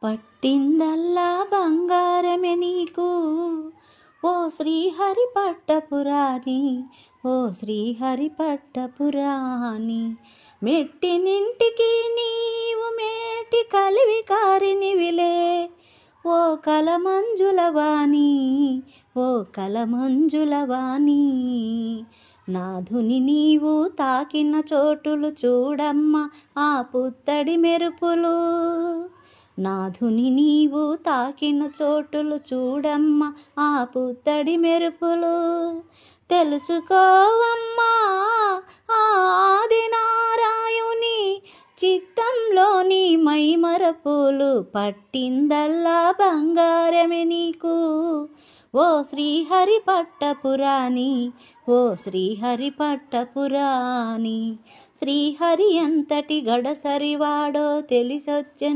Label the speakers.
Speaker 1: పట్టిందల్లా బంగారమే నీకు ఓ శ్రీహరి పట్టపురాణి, ఓ శ్రీహరి పట్టపురాణి. మెట్టినింటికి నీవు మేటి కలివి కారినివిలే, ఓ కలమంజులవాణి, ఓ కలమంజులవాణి. నాధుని నీవు తాకిన చోటులు చూడమ్మ ఆ పుత్తడి మెరుపులు, నాధుని నీవు తాకిన చోటులు చూడమ్మ ఆ పుత్తడి మెరుపులు. తెలుసుకోవమ్మా ఆది నారాయుని చిత్తంలోని మైమరపులు. పట్టిందల్లా బంగారమే నీకు ఓ శ్రీహరి పట్టపురాణి, ఓ శ్రీహరి పట్టపురాణి. శ్రీహరి ఎంతటి గడసరివాడో తెలిసొచ్చెను